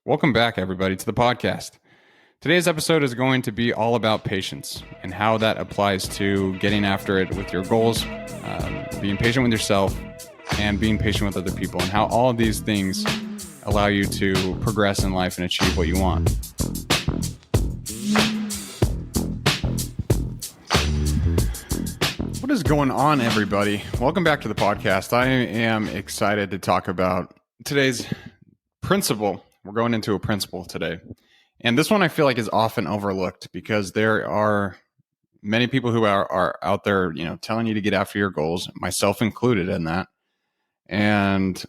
Welcome back, everybody, to the podcast. Today's episode is going to be all about patience and how that applies to getting after it with your goals, being patient with yourself, and being patient with other people, and how all of these things allow you to progress in life and achieve what you want. What is going on, everybody? Welcome back to the podcast. I am excited to talk about today's principle. We're going into a principle today. And this one I feel like is often overlooked because there are many people who are out there, telling you to get after your goals, myself included in that. And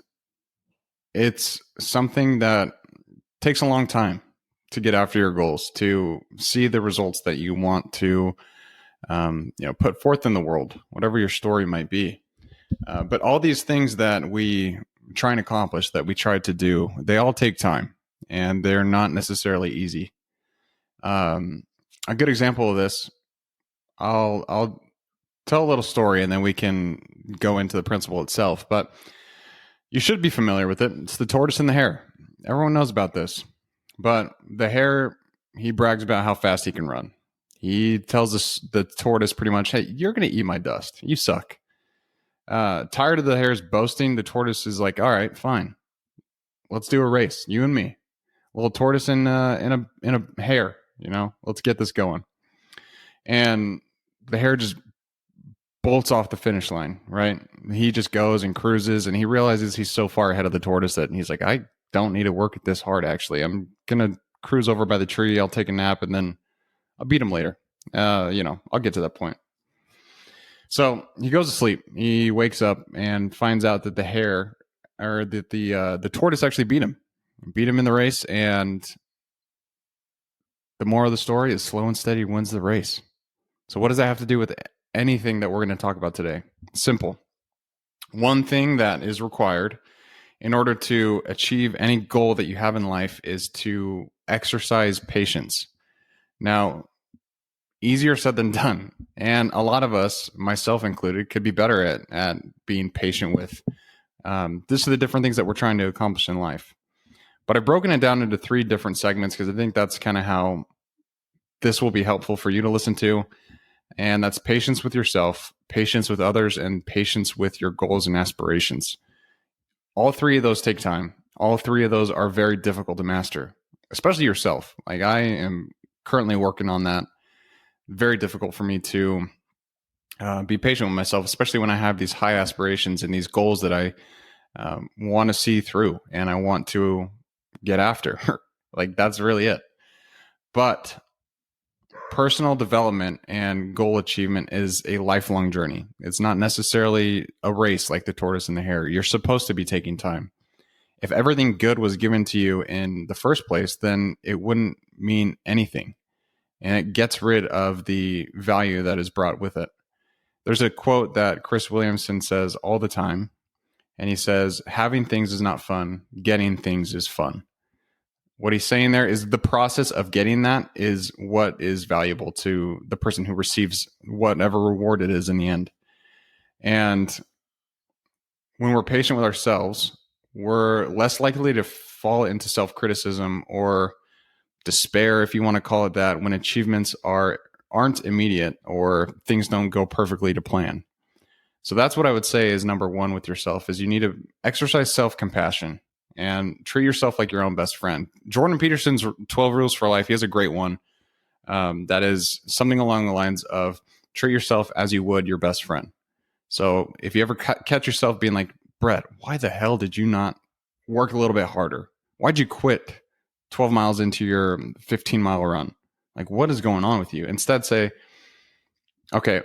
it's something that takes a long time to get after your goals, to see the results that you want to, put forth in the world, whatever your story might be. But all these things that we try and accomplish, that we try to do, they all take time and they're not necessarily easy. A good example of this, I'll tell a little story and then we can go into the principle itself, but you should be familiar with it. It's the tortoise and the hare. Everyone knows about this, but the hare, he brags about how fast he can run. He tells the tortoise pretty much, hey, you're going to eat my dust. You suck. Tired of the hare's boasting, the tortoise is like, all right, fine. Let's do a race, you and me. A little tortoise in a hare, let's get this going. And the hare just bolts off the finish line, right? He just goes and cruises, and he realizes he's so far ahead of the tortoise that he's like, I don't need to work at this hard, actually. I'm going to cruise over by the tree. I'll take a nap, and then I'll beat him later. I'll get to that point. So he goes to sleep. He wakes up and finds out that the hare, or that the tortoise actually beat him in the race. And the moral of the story is slow and steady wins the race. So what does that have to do with anything that we're going to talk about today? Simple. One thing that is required in order to achieve any goal that you have in life is to exercise patience. Now, easier said than done. And a lot of us, myself included, could be better at being patient with this are the different things that we're trying to accomplish in life. But I've broken it down into 3 different segments because I think that's kind of how this will be helpful for you to listen to. And that's patience with yourself, patience with others, and patience with your goals and aspirations. All 3 of those take time. All 3 of those are very difficult to master, especially yourself. Like, I am currently working on that. Very difficult for me to be patient with myself, especially when I have these high aspirations and these goals that I want to see through and I want to get after. Like, that's really it. But personal development and goal achievement is a lifelong journey. It's not necessarily a race like the tortoise and the hare. You're supposed to be taking time. If everything good was given to you in the first place, then it wouldn't mean anything. And it gets rid of the value that is brought with it. There's a quote that Chris Williamson says all the time. And he says, having things is not fun. Getting things is fun. What he's saying there is the process of getting that is what is valuable to the person who receives whatever reward it is in the end. And when we're patient with ourselves, we're less likely to fall into self-criticism or despair, if you want to call it that, when achievements aren't immediate or things don't go perfectly to plan. So that's what I would say is number 1 with yourself, is you need to exercise self-compassion and treat yourself like your own best friend. Jordan Peterson's 12 Rules for Life, he has a great one that is something along the lines of treat yourself as you would your best friend. So if you ever catch yourself being like, Brett, why the hell did you not work a little bit harder? Why'd you quit 12 miles into your 15-mile run? Like, what is going on with you? Instead, say, okay,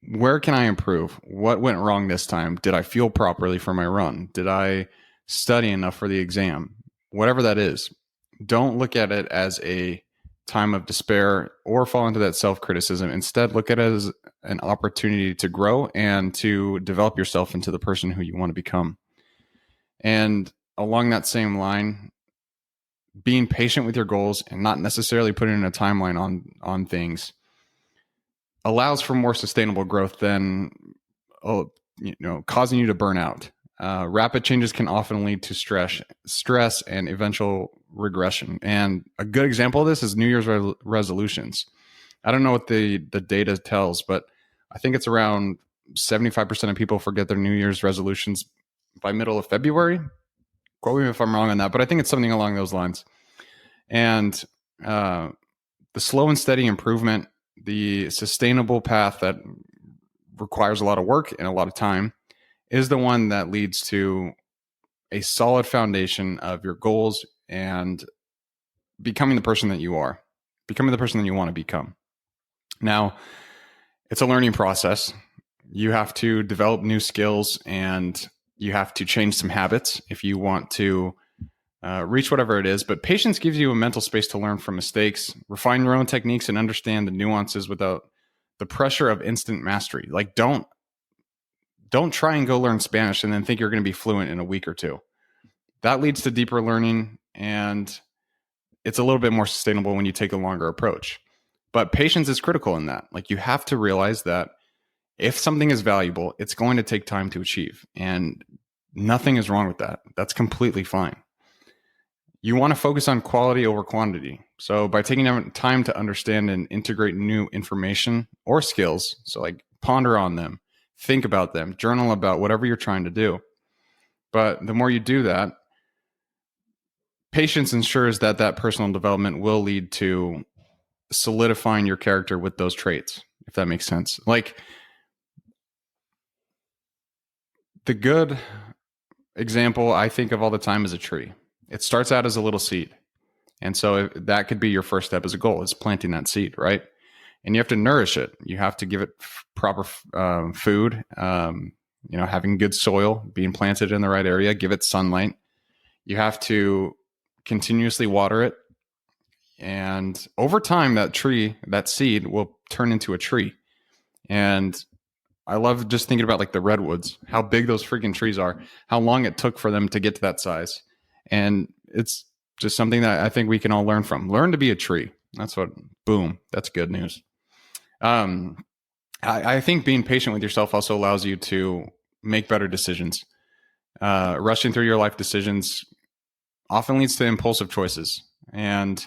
where can I improve? What went wrong this time? Did I feel properly for my run? Did I study enough for the exam? Whatever that is, don't look at it as a time of despair or fall into that self-criticism. Instead, look at it as an opportunity to grow and to develop yourself into the person who you want to become. And along that same line, being patient with your goals and not necessarily putting in a timeline on things allows for more sustainable growth than causing you to burn out. Rapid changes can often lead to stress and eventual regression. And a good example of this is New Year's resolutions. I don't know what the data tells, but I think it's around 75% of people forget their New Year's resolutions by middle of February. Quote me if I'm wrong on that, but I think it's something along those lines. And the slow and steady improvement, the sustainable path that requires a lot of work and a lot of time, is the one that leads to a solid foundation of your goals and becoming the person that you are, becoming the person that you want to become. Now, it's a learning process. You have to develop new skills and you have to change some habits if you want to reach whatever it is. But patience gives you a mental space to learn from mistakes, refine your own techniques, and understand the nuances without the pressure of instant mastery. Like, don't try and go learn Spanish and then think you're going to be fluent in a week or two. That leads to deeper learning, and it's a little bit more sustainable when you take a longer approach. But patience is critical in that. Like, you have to realize that if something is valuable, it's going to take time to achieve, and nothing is wrong with that. That's completely fine. You want to focus on quality over quantity. So by taking time to understand and integrate new information or skills, so like ponder on them, think about them, journal about whatever you're trying to do. But the more you do that, patience ensures that that personal development will lead to solidifying your character with those traits, if that makes sense. Like, the good example I think of all the time is a tree. It starts out as a little seed. And so that could be your first step as a goal, is planting that seed, right? And you have to nourish it. You have to give it proper food, having good soil, being planted in the right area, give it sunlight. You have to continuously water it. And over time, that seed will turn into a tree. And I love just thinking about like the redwoods, how big those freaking trees are, how long it took for them to get to that size. And it's just something that I think we can all learn from. Learn to be a tree. That's good news. I think being patient with yourself also allows you to make better decisions. Rushing through your life decisions often leads to impulsive choices. And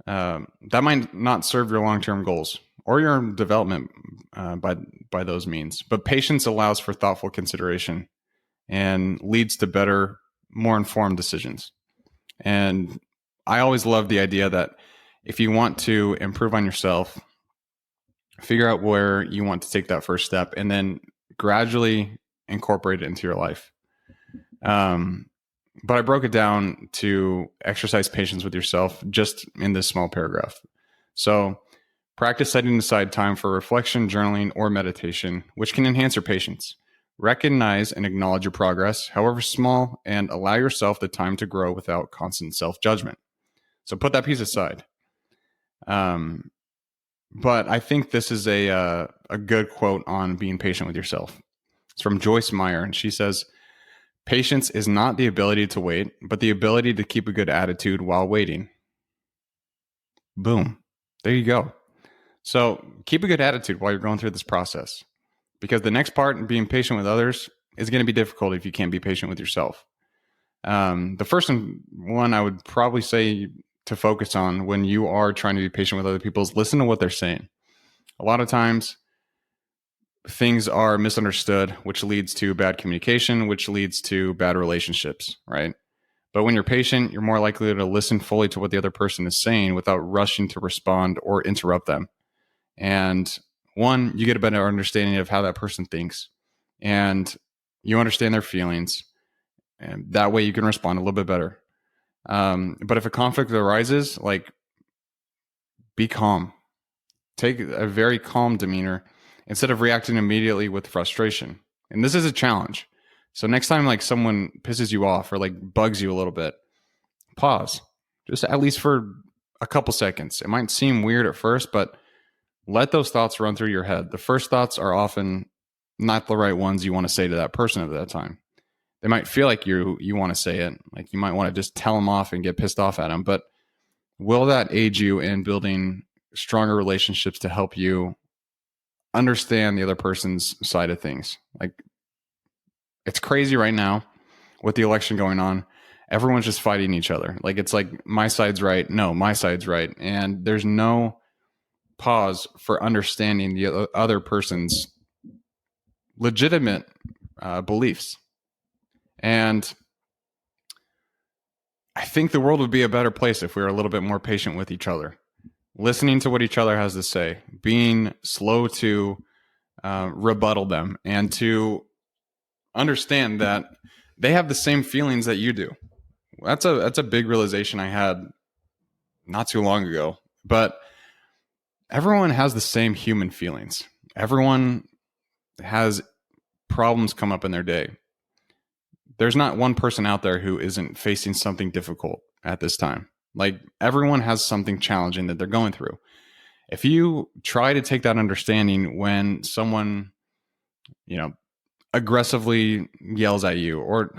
that might not serve your long-term goals or your development by those means. But patience allows for thoughtful consideration and leads to better, more informed decisions. And I always love the idea that if you want to improve on yourself, figure out where you want to take that first step and then gradually incorporate it into your life. But I broke it down to exercise patience with yourself just in this small paragraph. So practice setting aside time for reflection, journaling, or meditation, which can enhance your patience. Recognize and acknowledge your progress, however small, and allow yourself the time to grow without constant self-judgment. So put that piece aside. But I think this is a good quote on being patient with yourself. It's from Joyce Meyer, and she says, "Patience is not the ability to wait, but the ability to keep a good attitude while waiting." Boom. There you go. So keep a good attitude while you're going through this process, because the next part, being patient with others, is going to be difficult if you can't be patient with yourself. The first one I would probably say to focus on when you are trying to be patient with other people is listen to what they're saying. A lot of times things are misunderstood, which leads to bad communication, which leads to bad relationships, right? But when you're patient, you're more likely to listen fully to what the other person is saying without rushing to respond or interrupt them. And one, you get a better understanding of how that person thinks, and you understand their feelings, and that way you can respond a little bit better. But if a conflict arises, like, be calm. Take a very calm demeanor instead of reacting immediately with frustration. And this is a challenge. So next time, like, someone pisses you off or like bugs you a little bit, pause, just at least for a couple seconds. It might seem weird at first, but let those thoughts run through your head. The first thoughts are often not the right ones you want to say to that person at that time. They might feel like you want to say it. Like, you might want to just tell them off and get pissed off at them. But will that aid you in building stronger relationships to help you understand the other person's side of things? Like, it's crazy right now with the election going on. everyone's just fighting each other. Like, it's like my side's right. No, my side's right. And there's no pause for understanding the other person's legitimate beliefs. And I think the world would be a better place if we were a little bit more patient with each other, listening to what each other has to say, being slow to rebuttal them, and to understand that they have the same feelings that you do. That's a big realization I had not too long ago. But everyone has the same human feelings. Everyone has problems come up in their day. There's not one person out there who isn't facing something difficult at this time. Like, everyone has something challenging that they're going through. If you try to take that understanding when someone, aggressively yells at you, or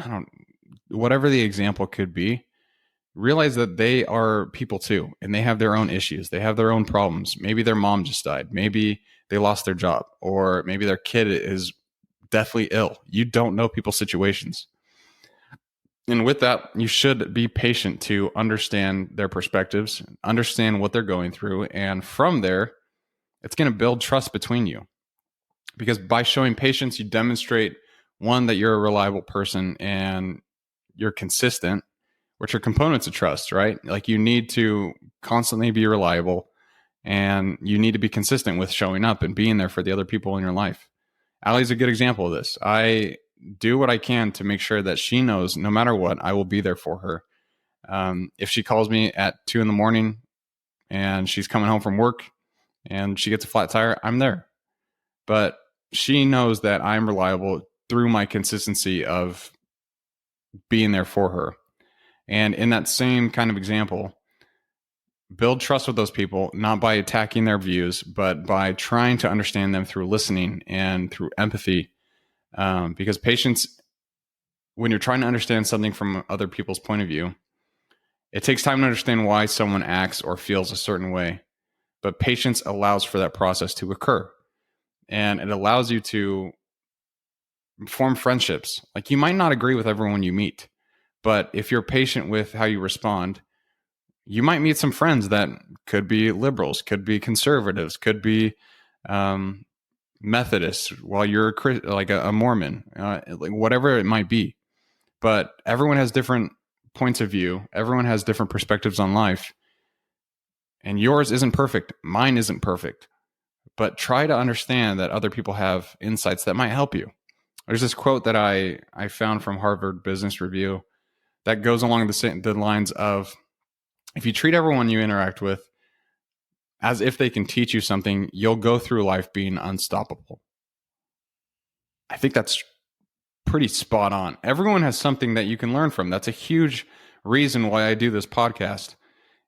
whatever the example could be, realize that they are people too, and they have their own issues. They have their own problems. Maybe their mom just died. Maybe they lost their job, or maybe their kid is deathly ill. You don't know people's situations. And with that, you should be patient to understand their perspectives, understand what they're going through. And from there, it's going to build trust between you. Because by showing patience, you demonstrate, one, that you're a reliable person and you're consistent, which are components of trust, right? Like, you need to constantly be reliable, and you need to be consistent with showing up and being there for the other people in your life. Allie's a good example of this. I do what I can to make sure that she knows no matter what, I will be there for her. If she calls me at 2 a.m. and she's coming home from work and she gets a flat tire, I'm there. But she knows that I'm reliable through my consistency of being there for her. And in that same kind of example, build trust with those people, not by attacking their views, but by trying to understand them through listening and through empathy. Because patience, when you're trying to understand something from other people's point of view, it takes time to understand why someone acts or feels a certain way. But patience allows for that process to occur. And it allows you to form friendships. Like, you might not agree with everyone you meet, but if you're patient with how you respond, you might meet some friends that could be liberals, could be conservatives, could be Methodists, while you're like a Mormon, like whatever it might be. But everyone has different points of view. Everyone has different perspectives on life. And yours isn't perfect. Mine isn't perfect. But try to understand that other people have insights that might help you. There's this quote that I found from Harvard Business Review that goes along the lines of, if you treat everyone you interact with as if they can teach you something, you'll go through life being unstoppable. I think that's pretty spot on. Everyone has something that you can learn from. That's a huge reason why I do this podcast,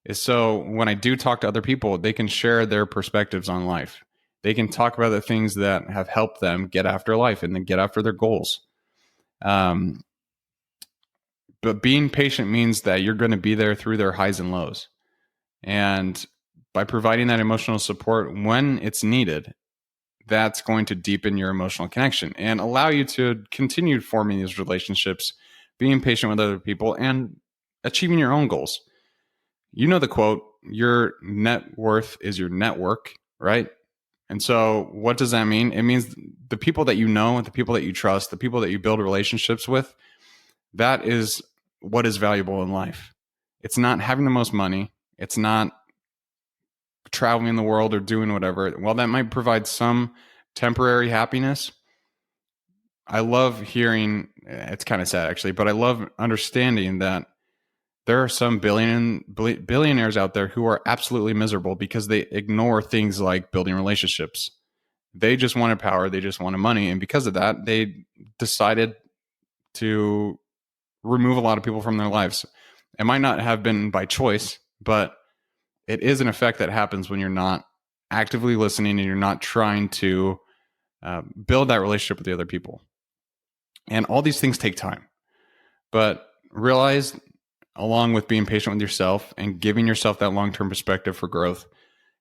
is so when I do talk to other people, they can share their perspectives on life. They can talk about the things that have helped them get after life and then get after their goals. But being patient means that you're going to be there through their highs and lows. And by providing that emotional support when it's needed, that's going to deepen your emotional connection and allow you to continue forming these relationships, being patient with other people, and achieving your own goals. You know the quote, your net worth is your network, right? And so what does that mean? It means the people that you know, the people that you trust, the people that you build relationships with, that is what is valuable in life. It's not having the most money. It's not traveling the world or doing whatever. While that might provide some temporary happiness, I love hearing, it's kind of sad actually, but I love understanding that there are some billionaires out there who are absolutely miserable because they ignore things like building relationships. They just wanted power. They just wanted money. And because of that, they decided to remove a lot of people from their lives. It might not have been by choice, but it is an effect that happens when you're not actively listening and you're not trying to build that relationship with the other people. And all these things take time. But realize, along with being patient with yourself and giving yourself that long-term perspective for growth,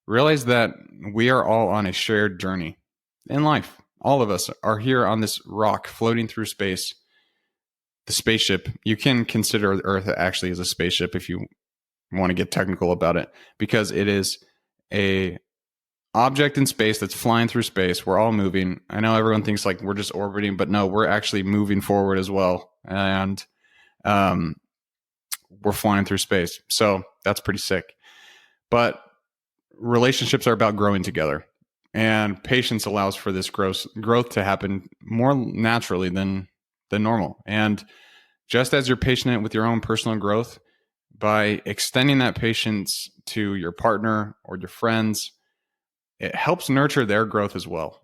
realize that we are all on a shared journey in life. All of us are here on this rock floating through space, the spaceship. You can consider Earth actually as a spaceship if you want to get technical about it, because it is a object in space that's flying through space. We're all moving. I know everyone thinks like we're just orbiting, but no, we're actually moving forward as well. And we're flying through space. So that's pretty sick. But relationships are about growing together. And patience allows for this growth to happen more naturally than normal. And just as you're patient with your own personal growth, by extending that patience to your partner or your friends, it helps nurture their growth as well.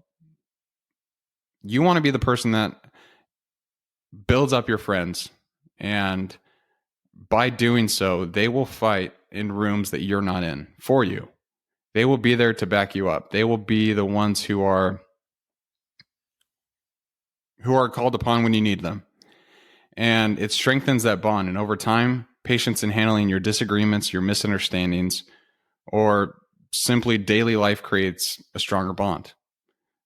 You want to be the person that builds up your friends, and by doing so, they will fight in rooms that you're not in for you. They will be there to back you up. They will be the ones who are called upon when you need them. And it strengthens that bond. And over time, patience in handling your disagreements, your misunderstandings, or simply daily life creates a stronger bond.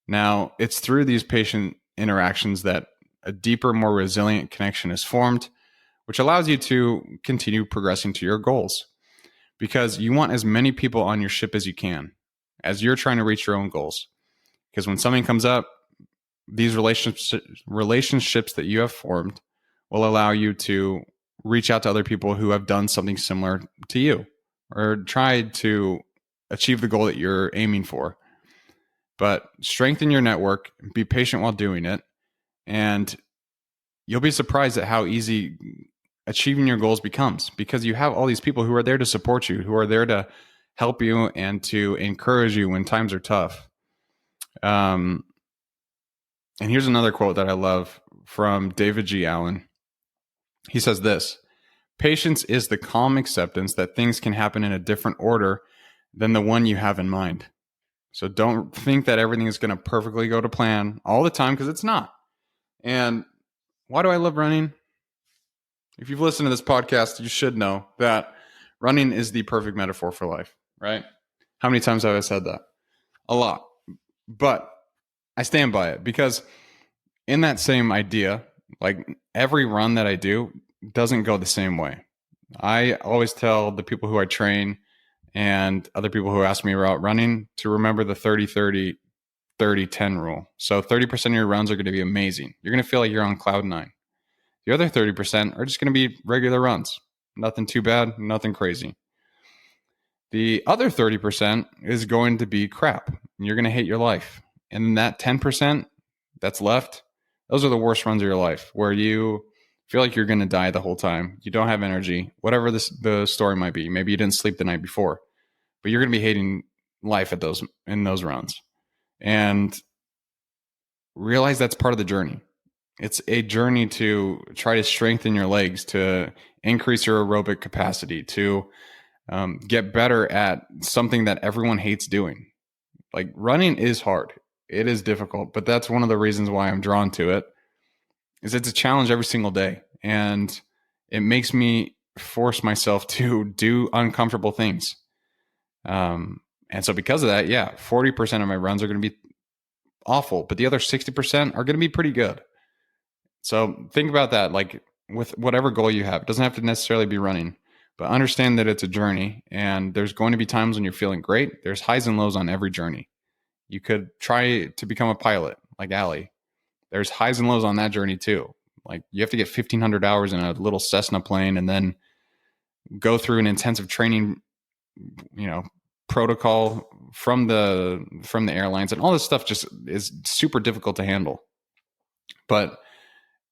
Now, it's through these patient interactions that a deeper, more resilient connection is formed, which allows you to continue progressing to your goals, because you want as many people on your ship as you can as you're trying to reach your own goals. Because when something comes up, these relationships that you have formed will allow you to reach out to other people who have done something similar to you or tried to achieve the goal that you're aiming for. But strengthen your network, be patient while doing it, and you'll be surprised at how easy achieving your goals becomes, because you have all these people who are there to support you, who are there to help you and to encourage you when times are tough. And here's another quote that I love from David G. Allen. He says this: "Patience is the calm acceptance that things can happen in a different order than the one you have in mind." So don't think that everything is going to perfectly go to plan all the time, because it's not. And why do I love running? If you've listened to this podcast, you should know that running is the perfect metaphor for life, right? How many times have I said that? A lot. But I stand by it, because in that same idea, like every run that I do doesn't go the same way. I always tell the people who I train and other people who ask me about running to remember the 30-30-30-10 rule. So 30% of your runs are going to be amazing. You're going to feel like you're on cloud nine. The other 30% are just going to be regular runs. Nothing too bad, nothing crazy. The other 30% is going to be crap. And you're going to hate your life. And that 10% that's left, those are the worst runs of your life, where you feel like you're going to die the whole time. You don't have energy, whatever the story might be. Maybe you didn't sleep the night before, but you're going to be hating life in those runs. And realize that's part of the journey. It's a journey to try to strengthen your legs, to increase your aerobic capacity, to get better at something that everyone hates doing. Like running is hard. It is difficult, but that's one of the reasons why I'm drawn to it. Is it's a challenge every single day, and it makes me force myself to do uncomfortable things. And so because of that, 40% of my runs are going to be awful, but the other 60% are going to be pretty good. So think about that, like with whatever goal you have. It doesn't have to necessarily be running, but understand that it's a journey, and there's going to be times when you're feeling great. There's highs and lows on every journey. You could try to become a pilot like Allie. There's highs and lows on that journey too. Like you have to get 1,500 hours in a little Cessna plane and then go through an intensive training, protocol from the airlines, and all this stuff just is super difficult to handle. But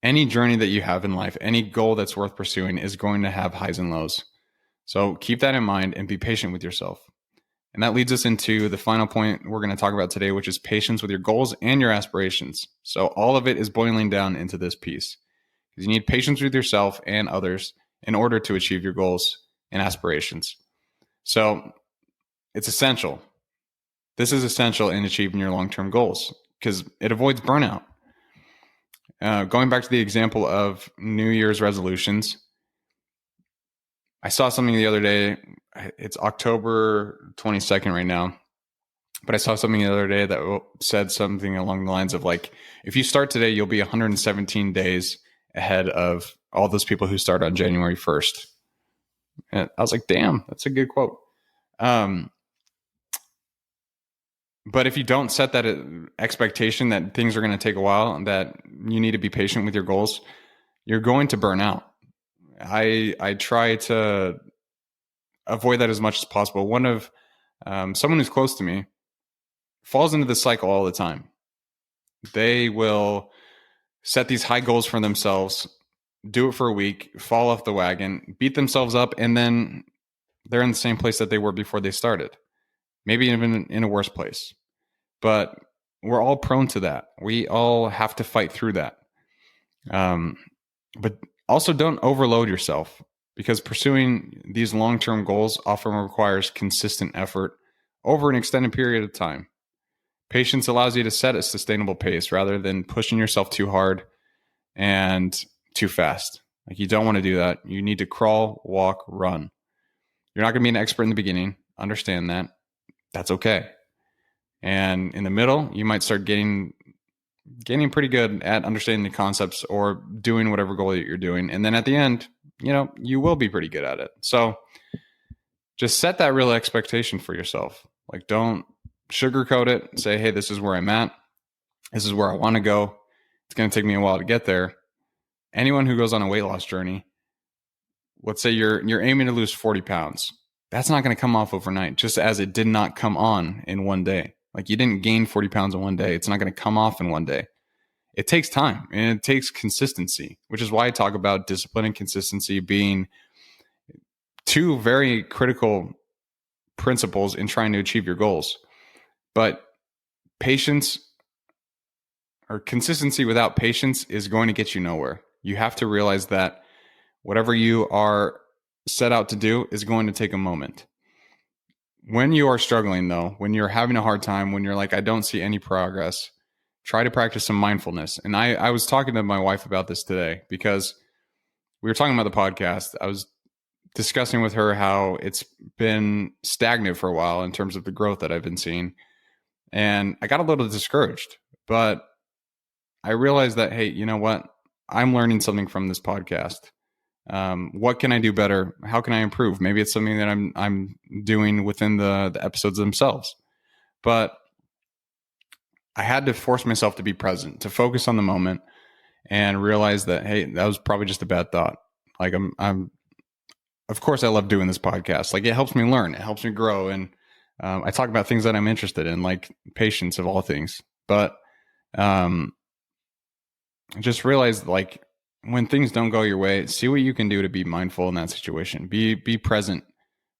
any journey that you have in life, any goal that's worth pursuing is going to have highs and lows. So keep that in mind and be patient with yourself. And that leads us into the final point we're going to talk about today, which is patience with your goals and your aspirations. So all of it is boiling down into this piece, because you need patience with yourself and others in order to achieve your goals and aspirations. So it's essential. This is essential in achieving your long-term goals, because it avoids burnout. Going back to the example of New Year's resolutions, I saw something the other day. It's October 22nd right now, but I saw something the other day that said something along the lines of like, if you start today, you'll be 117 days ahead of all those people who start on January 1st. And I was like, damn, that's a good quote. But if you don't set that expectation that things are going to take a while and that you need to be patient with your goals, you're going to burn out. I try to avoid that as much as possible. One of someone who's close to me falls into this cycle all the time. They will set these high goals for themselves, do it for a week, fall off the wagon, beat themselves up, and then they're in the same place that they were before they started. Maybe even in a worse place. But we're all prone to that. We all have to fight through that. But also don't overload yourself, because pursuing these long-term goals often requires consistent effort over an extended period of time. Patience allows you to set a sustainable pace rather than pushing yourself too hard and too fast. Like, you don't want to do that. You need to crawl, walk, run. You're not going to be an expert in the beginning. Understand that. That's okay. And in the middle, you might start getting pretty good at understanding the concepts or doing whatever goal that you're doing. And then at the end, you will be pretty good at it. So just set that real expectation for yourself. Like, don't sugarcoat it. Say, hey, this is where I'm at. This is where I want to go. It's going to take me a while to get there. Anyone who goes on a weight loss journey, let's say you're aiming to lose 40 pounds. That's not going to come off overnight, just as it did not come on in one day. Like, you didn't gain 40 pounds in one day. It's not going to come off in one day. It takes time and it takes consistency, which is why I talk about discipline and consistency being two very critical principles in trying to achieve your goals. But patience or consistency without patience is going to get you nowhere. You have to realize that whatever you are set out to do is going to take a moment. When you are struggling, though, when you're having a hard time, when you're like, I don't see any progress, try to practice some mindfulness. And I was talking to my wife about this today because we were talking about the podcast. I was discussing with her how it's been stagnant for a while in terms of the growth that I've been seeing. And I got a little discouraged, but I realized that, hey, you know what? I'm learning something from this podcast. What can I do better? How can I improve? Maybe it's something that I'm doing within the episodes themselves. But I had to force myself to be present, to focus on the moment, and realize that, hey, that was probably just a bad thought. Like, I'm of course I love doing this podcast. Like, it helps me learn, it helps me grow, and I talk about things that I'm interested in, like patience of all things. But just realize, like, when things don't go your way, see what you can do to be mindful in that situation. Be present.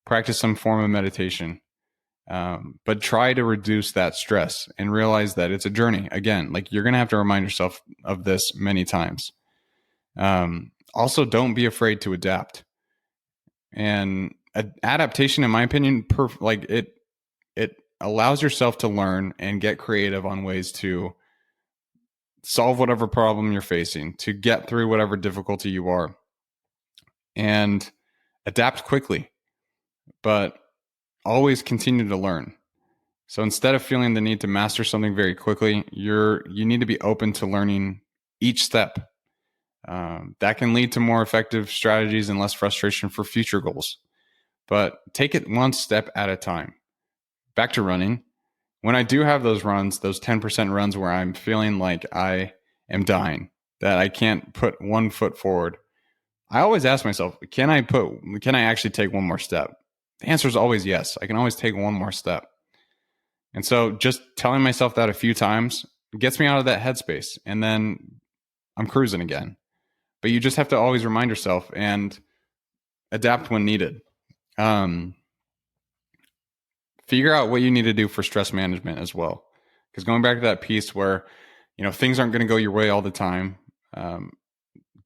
Practice some form of meditation. But try to reduce that stress and realize that it's a journey. Again, like, you're going to have to remind yourself of this many times. Also, don't be afraid to adapt. And adaptation, in my opinion, it allows yourself to learn and get creative on ways to solve whatever problem you're facing, to get through whatever difficulty you are, and adapt quickly, but always continue to learn. So instead of feeling the need to master something very quickly, you need to be open to learning each step. That can lead to more effective strategies and less frustration for future goals. But take it one step at a time. Back to running. When I do have those runs, those 10% runs where I'm feeling like I am dying, that I can't put one foot forward, I always ask myself, can I actually take one more step? The answer is always yes. I can always take one more step. And so just telling myself that a few times gets me out of that headspace, and then I'm cruising again. But you just have to always remind yourself and adapt when needed. Figure out what you need to do for stress management as well. Because going back to that piece where, things aren't going to go your way all the time,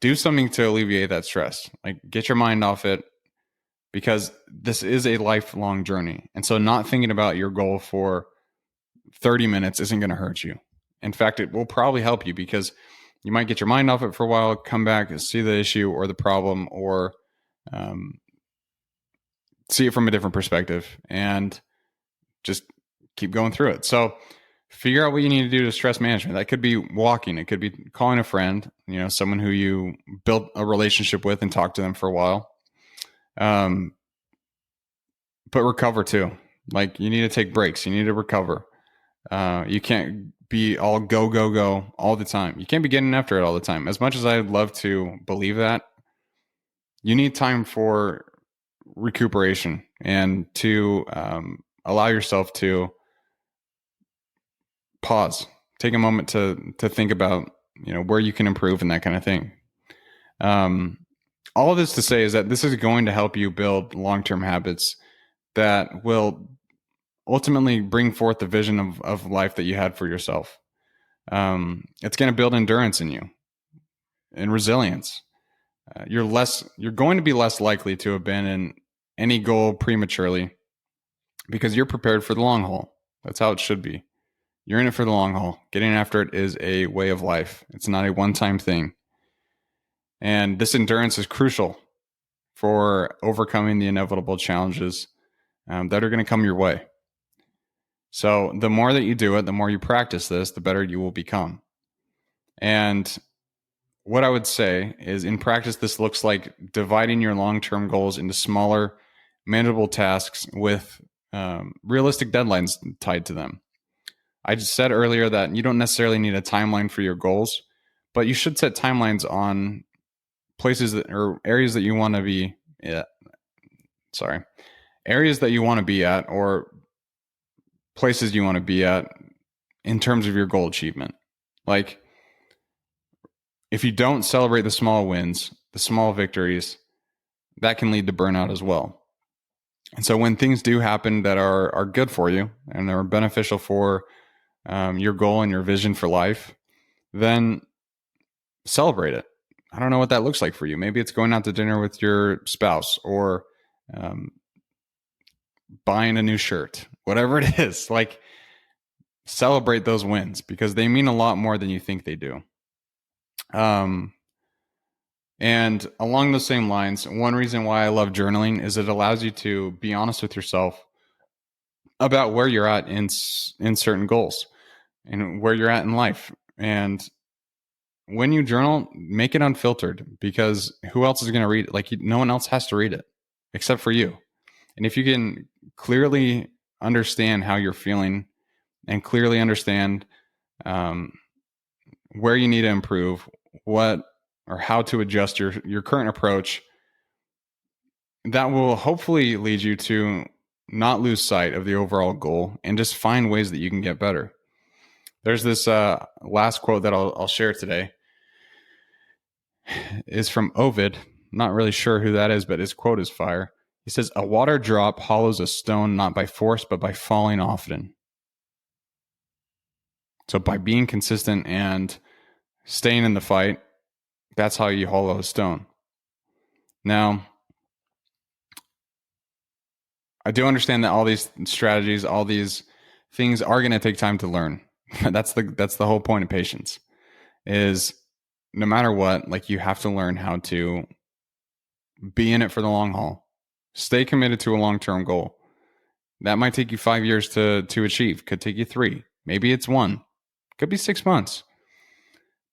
do something to alleviate that stress. Like, get your mind off it, because this is a lifelong journey. And so not thinking about your goal for 30 minutes isn't going to hurt you. In fact, it will probably help you, because you might get your mind off it for a while, come back and see the issue or the problem, or see it from a different perspective, and just keep going through it. So Figure out what you need to do to stress management. That could be walking. It could be calling a friend, someone who you built a relationship with and talk to them for a while. But recover too. Like, you need to take breaks. You need to recover. You can't be all go, go, go all the time. You can't be getting after it all the time. As much as I'd love to believe that, you need time for recuperation and to allow yourself to pause, take a moment to think about, where you can improve and that kind of thing. All of this to say is that this is going to help you build long-term habits that will ultimately bring forth the vision of life that you had for yourself. It's going to build endurance in you and resilience. You're going to be less likely to abandon any goal prematurely because you're prepared for the long haul. That's how it should be. You're in it for the long haul. Getting after it is a way of life. It's not a one-time thing. And this endurance is crucial for overcoming the inevitable challenges that are going to come your way. So the more that you do it, the more you practice this, the better you will become. And what I would say is, in practice, this looks like dividing your long-term goals into smaller, manageable tasks with realistic deadlines tied to them. I just said earlier that you don't necessarily need a timeline for your goals, but you should set timelines on places or areas that you want to be at. Areas that you want to be at, or places you want to be at in terms of your goal achievement. Like, if you don't celebrate the small wins, the small victories, that can lead to burnout as well. And so when things do happen that are good for you and are beneficial for your goal and your vision for life, then celebrate it. I don't know what that looks like for you. Maybe it's going out to dinner with your spouse, or buying a new shirt, whatever it is. Like, celebrate those wins because they mean a lot more than you think they do. And along those same lines, one reason why I love journaling is it allows you to be honest with yourself about where you're at in certain goals and where you're at in life. And when you journal, make it unfiltered, because who else is going to read it? Like, no one else has to read it except for you. And if you can clearly understand how you're feeling and clearly understand where you need to improve, what or how to adjust your current approach, that will hopefully lead you to not lose sight of the overall goal and just find ways that you can get better. There's this last quote that I'll share today. Is from Ovid. Not really sure who that is, but his quote is fire. He says, "A water drop hollows a stone not by force, but by falling often." So by being consistent and staying in the fight, that's how you hollow a stone. Now, I do understand that all these strategies, all these things are going to take time to learn. That's the whole point of patience, is no matter what, like, you have to learn how to be in it for the long haul. Stay committed to a long-term goal. That might take you 5 years to achieve. Could take you 3. Maybe it's 1. Could be 6 months.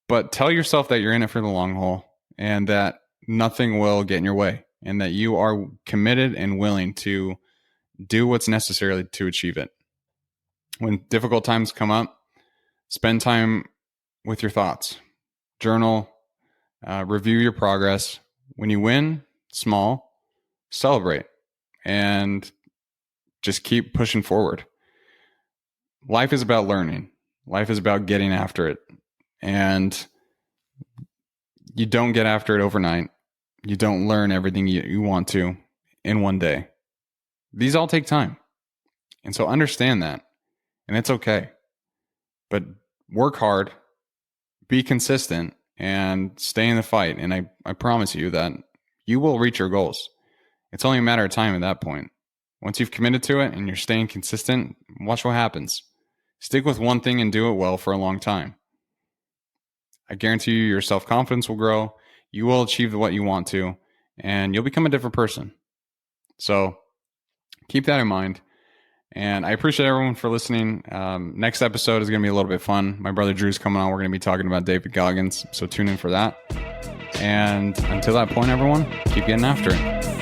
But tell yourself that you're in it for the long haul and that nothing will get in your way and that you are committed and willing to do what's necessary to achieve it. When difficult times come up, spend time with your thoughts. Journal, review your progress. When you win, small, celebrate, and just keep pushing forward. Life is about learning. Life is about getting after it. And you don't get after it overnight. You don't learn everything you want to in one day. These all take time. And so understand that. And it's okay. But work hard, be consistent, and stay in the fight. And I promise you that you will reach your goals. It's only a matter of time at that point. Once you've committed to it and you're staying consistent, watch what happens. Stick with one thing and do it well for a long time. I guarantee you your self-confidence will grow. You will achieve what you want to, and you'll become a different person. So keep that in mind. And I appreciate everyone for listening. Next episode is going to be a little bit fun. My brother Drew's coming on. We're going to be talking about David Goggins. So tune in for that. And until that point, everyone, keep getting after it.